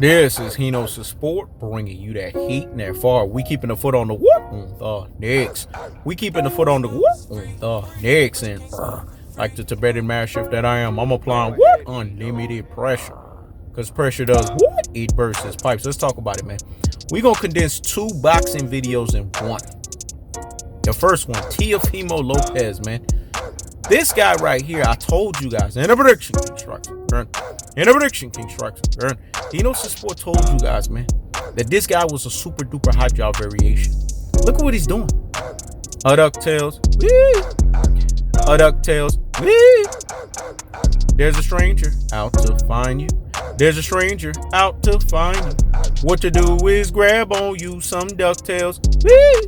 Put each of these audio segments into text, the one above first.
This is Hino's Sport, bringing you that heat and that far. We keeping the foot on the what on the necks. We keeping the foot on the what on the necks. And like the Tibetan mastiff that I am, I'm applying what unlimited pressure. Because pressure does what? It bursts his pipes. Let's talk about it, man. We gonna condense 2 boxing videos in one. The first one, Teofimo Lopez, man. This guy right here, I told you guys, in a prediction construction, in a prediction construction, Hino's Sport told you guys, man, that this guy was a super duper hype job variation. Look at what he's doing. A DuckTales, a DuckTales, there's a stranger out to find you. There's a stranger out to find you. What to do is grab on you some DuckTales.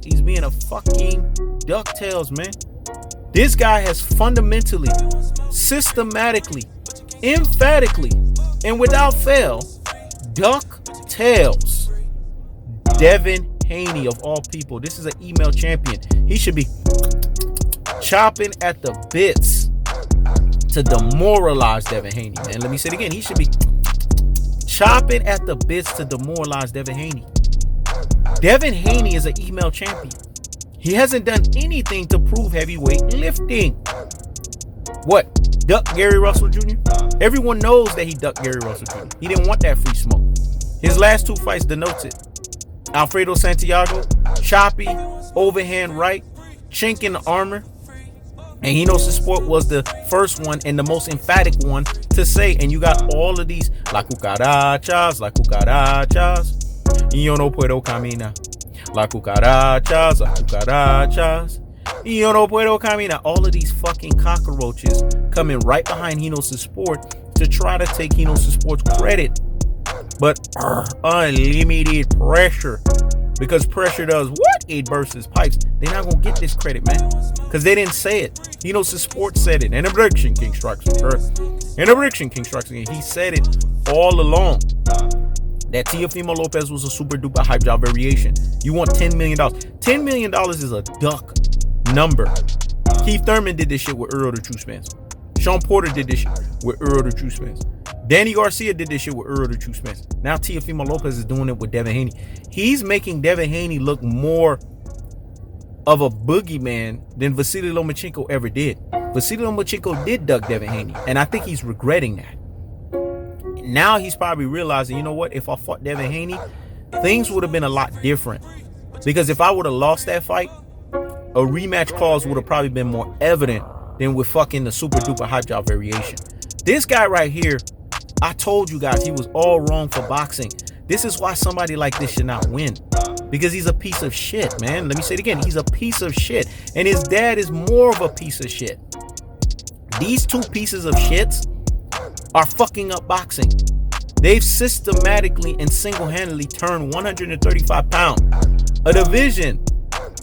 He's being a fucking DuckTales, man. This guy has fundamentally, systematically, emphatically, and without fail, DuckTales. Devin Haney, of all people. This is an email champion. He should be chopping at the bits to demoralize Devin Haney, man. Let me say it again. He should be chopping at the bits to demoralize Devin Haney. Devin Haney is an email champion. He hasn't done anything to prove heavyweight lifting. What? Duck Gary Russell Jr.? Everyone knows that he ducked Gary Russell Jr. He didn't want that free smoke. His last 2 fights denotes it. Alfredo Santiago, choppy, overhand right, chink in the armor. And Hino's Sport was the first one and the most emphatic one to say. And you got all of these, la cucarachas, la cucarachas. Yo no puedo caminar. La cucarachas, la cucarachas. Yo no puedo caminar. All of these fucking cockroaches coming right behind Hino's Sport to try to take Hino's Sport's credit. But unlimited pressure. Because pressure does what? It bursts his pipes. They're not going to get this credit, man. Because they didn't say it. Hino's Sport said it. In a prediction construction. In a prediction construction. He said it all along. That Teofimo Lopez was a super duper hype job variation. You want $10 million. $10 million is a duck number. Keith Thurman did this shit with Errol the True Spence. Sean Porter did this shit with Errol the True Spence. Danny Garcia did this shit with Errol the True Spence. Now Teofimo Lopez is doing it with Devin Haney. He's making Devin Haney look more of a boogeyman than Vasily Lomachenko ever did. Vasily Lomachenko did duck Devin Haney, and I think he's regretting that. Now he's probably realizing, you know what? If I fought Devin Haney, things would have been a lot different. Because if I would have lost that fight, a rematch clause would have probably been more evident than with fucking the super duper hype job variation. This guy right here, I told you guys, he was all wrong for boxing. This is why somebody like this should not win. Because he's a piece of shit, man. Let me say it again. He's a piece of shit. And his dad is more of a piece of shit. These 2 pieces of shits are fucking up boxing. They've systematically and single-handedly turned 135 pound, a division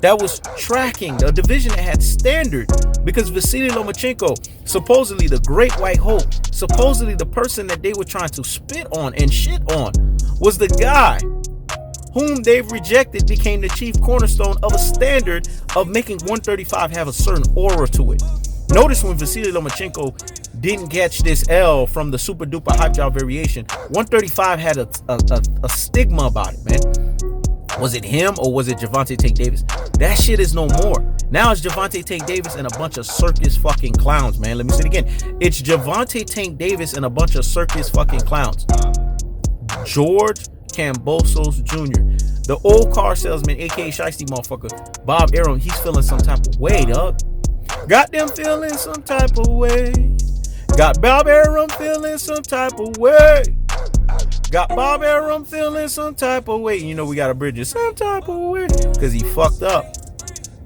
that was tracking, a division that had standard, because Vasily Lomachenko, supposedly the great white hope, supposedly the person that they were trying to spit on and shit on, was the guy whom they've rejected, became the chief cornerstone of a standard of making 135 have a certain aura to it. Notice when Vasily Lomachenko didn't catch this L from the super duper hype job variation, 135 had a stigma about it, man. Was it him or was it Gervonta Tank Davis? That shit is no more. Now it's Gervonta Tank Davis and a bunch of circus fucking clowns, man. Let me say it again. It's Gervonta Tank Davis and a bunch of circus fucking clowns. George Kambosos Jr., the old car salesman, aka Shiesty motherfucker, Bob Errol, he's feeling some type of way, dog. Got them feeling some type of way. Got Bob Arum feeling some type of way. Got Bob Arum feeling some type of way. You know we gotta bridge it some type of way. Because he fucked up.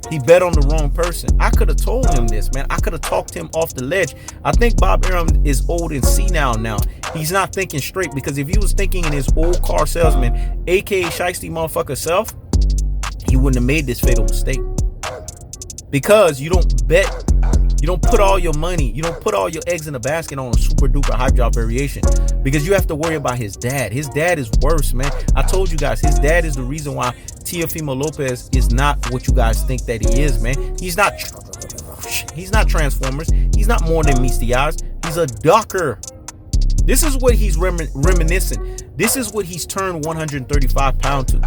He bet on the wrong person. I could have told him this, man. I could have talked him off the ledge. I think Bob Arum is old and senile now. He's not thinking straight. Because if he was thinking in his old car salesman, aka Shiesty motherfucker self, he wouldn't have made this fatal mistake. Because you don't bet, you don't put all your money, you don't put all your eggs in a basket on a super duper hype job variation. Because you have to worry about his dad. His dad is worse, man. I told you guys, his dad is the reason why Teofimo Lopez is not what you guys think that he is, man. He's not Transformers. He's not more than meets the eyes. He's a ducker. This is what he's reminiscing. This is what he's turned 135 pounds to.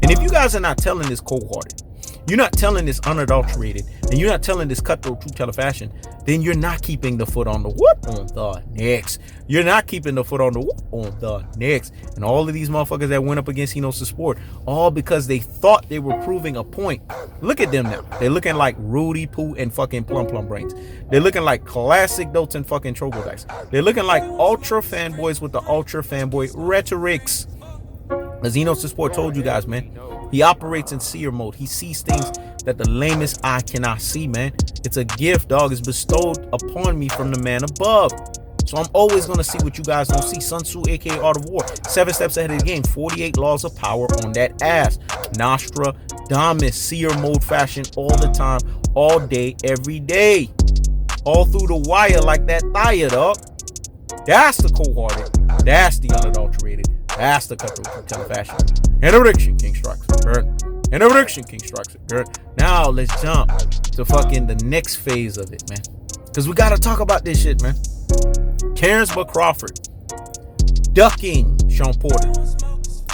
And if you guys are not telling this cold-hearted, you're not telling this unadulterated, and you're not telling this cutthroat true teller fashion, then you're not keeping the foot on the whoop on the necks. You're not keeping the foot on the whoop on the necks. And all of these motherfuckers that went up against He Knows the Sport, all because they thought they were proving a point. Look at them now. They're looking like Rudy Poo and fucking Plum Brains. They're looking like classic Dotes and fucking troglodytes. They're looking like ultra fanboys with the ultra fanboy rhetorics. As He Knows the Sport told you guys, man, he operates in seer mode. He sees things that the lamest eye cannot see, man. It's a gift, dog. It's bestowed upon me from the man above. So I'm always going to see what you guys don't see. Sun Tzu, aka Art of War. 7 steps ahead of the game. 48 laws of power on that ass. Nostradamus, seer mode fashion all the time, all day, every day. All through the wire like that thigh, dog. That's the cold-hearted. That's the unadulterated. That's the cutthroat teller fashion. Interdiction, King strikes. Interdiction, King strikes. Now let's jump to fucking the next phase of it, man. Because we got to talk about this shit, man. Terence Crawford ducking Sean Porter.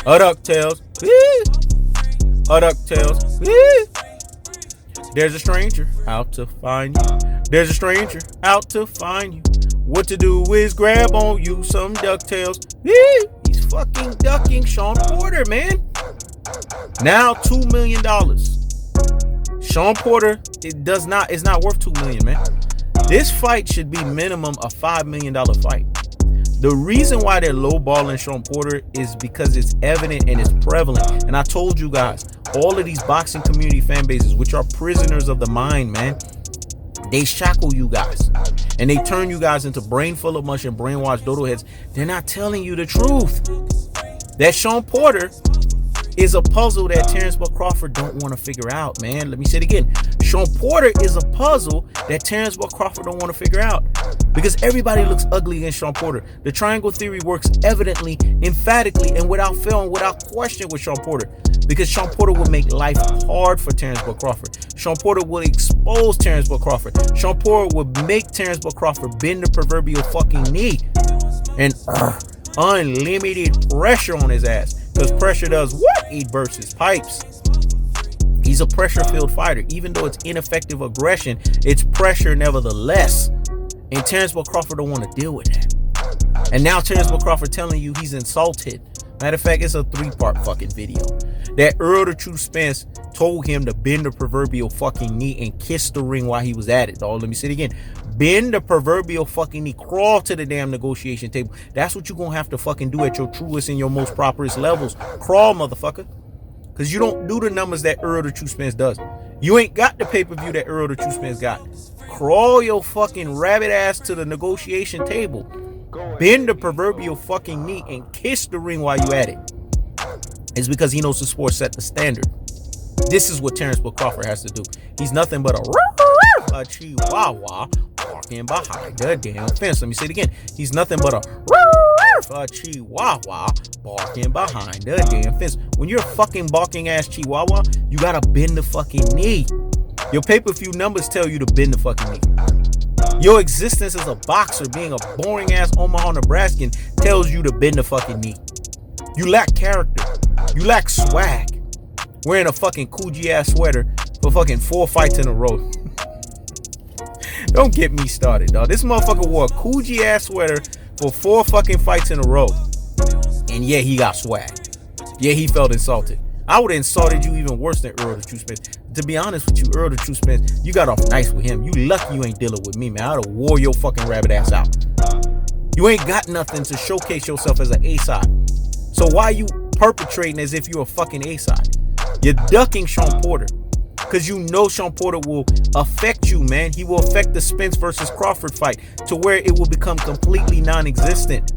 DuckTales. DuckTales. There's a stranger out to find you. There's a stranger out to find you. What to do is grab on you some DuckTales. He's fucking ducking Sean Porter, man. Now $2 million. Sean Porter, is not worth $2 million, man. This fight should be minimum a $5 million fight. The reason why they're lowballing Sean Porter is because it's evident and it's prevalent. And I told you guys, all of these boxing community fan bases, which are prisoners of the mind, man, they shackle you guys. And they turn you guys into brain full of mush and brainwashed dodo heads. They're not telling you the truth. That Sean Porter is a puzzle that Terence Crawford don't want to figure out, man. Let me say it again. Sean Porter is a puzzle that Terence Crawford don't want to figure out. Because everybody looks ugly against Sean Porter. The triangle theory works evidently, emphatically, and without fail and without question with Sean Porter. Because Sean Porter will make life hard for Terence Crawford. Sean Porter will expose Terence Crawford. Sean Porter will make Terence Crawford bend the proverbial fucking knee. And unlimited pressure on his ass. Because pressure does what? It bursts his pipes. He's a pressure-filled fighter. Even though it's ineffective aggression, it's pressure nevertheless. And Terence Crawford don't want to deal with that. And now Terence Crawford telling you he's insulted. Matter of fact, it's a 3-part fucking video. That Errol the True Spence told him to bend the proverbial fucking knee and kiss the ring while he was at it. Dog, let me say it again. Bend the proverbial fucking knee. Crawl to the damn negotiation table. That's what you're going to have to fucking do at your truest and your most properest levels. Crawl, motherfucker. Because you don't do the numbers that Errol the True Spence does. You ain't got the pay-per-view that Errol the True Spence got. Crawl your fucking rabbit ass to the negotiation table. Bend the proverbial fucking knee and kiss the ring while you at it. It's because He Knows the Sport set the standard. This is what Terence Crawford has to do. He's nothing but a chihuahua walking behind the damn fence. Let me say it again. He's nothing but a chihuahua barking behind the damn fence. When you're a fucking barking ass chihuahua, you gotta bend the fucking knee. Your pay-per-view numbers tell you to bend the fucking knee. Your existence as a boxer, being a boring ass Omaha Nebraskan, tells you to bend the fucking knee. You lack character. You lack swag. Wearing a fucking Coogee ass sweater for fucking 4 fights in a row. Don't get me started, dog. This motherfucker wore a Coogee ass sweater for 4 fucking fights in a row. And yeah, he got swag. Yeah, he felt insulted. I would have insulted you even worse than Errol the True Spence. To be honest with you, Errol the True Spence, you got off nice with him. You lucky you ain't dealing with me, man. I'd have wore your fucking rabbit ass out. You ain't got nothing to showcase yourself as an A-side. So why you perpetrating as if you're a fucking A-side? You're ducking Sean Porter. Because you know Sean Porter will affect you, man. He will affect the Spence versus Crawford fight to where it will become completely non-existent.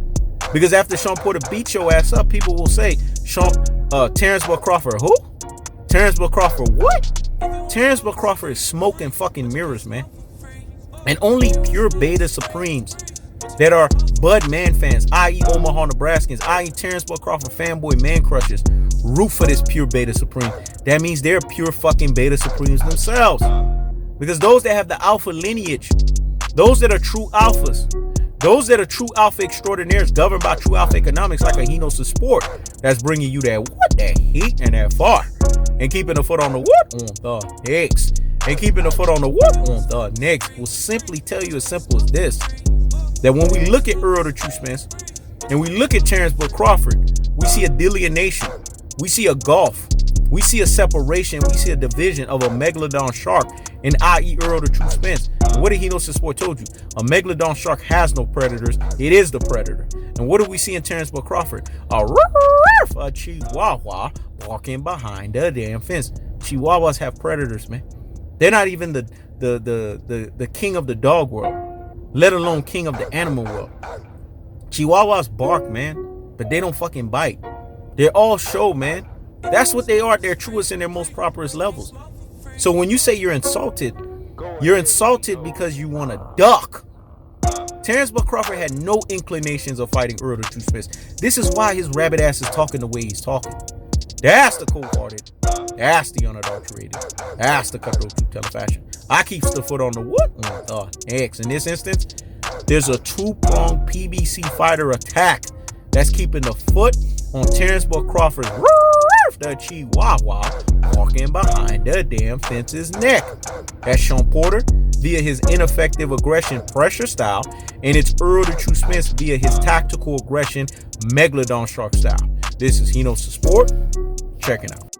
Because after Sean Porter beats your ass up, people will say, Terence Crawford, who? Terence Crawford, what? Terence Crawford is smoking fucking mirrors, man. And only pure beta supremes that are Bud Man fans, i.e. Omaha Nebraskans, i.e. Terence Crawford fanboy man crushers, root for this pure beta supreme. That means they're pure fucking beta supremes themselves. Because those that have the alpha lineage, those that are true alphas, Those that are true alpha extraordinaires governed by true alpha economics like a Hinos of sport that's bringing you that what, that heat and that far. And keeping the foot on the what? On the next. And keeping the foot on the what? On the next. Will simply tell you as simple as this. That when we look at Errol the True Spence and we look at Terence Crawford, we see a delineation. We see a gulf. We see a separation. We see a division of a megalodon shark, and i.e. Errol the True Spence. And what did Hinos Sport told you? A megalodon shark has no predators. It is the predator. And what do we see in Terence Crawford? A chihuahua walking behind the damn fence. Chihuahuas have predators, man. They're not even the king of the dog world, let alone king of the animal world. Chihuahuas bark, man, but they don't fucking bite. They're all show, man. That's what they are at their truest and their most properest levels. So when you say you're insulted because you want to duck. Terence Crawford had no inclinations of fighting Errol the True Spence. This is why his rabbit ass is talking the way he's talking. That's the cold-hearted. That's the unadulterated. That's the cutthroat truth telling fashion. I keep the foot on the what? On the X. In this instance, there's a two-pronged PBC fighter attack that's keeping the foot on Terence Crawford's the Chihuahua walking behind the damn fence's neck. That's Sean Porter via his ineffective aggression pressure style, and it's Errol the True Spence via his tactical aggression megalodon shark style. This is Hinos Sport. Checking out.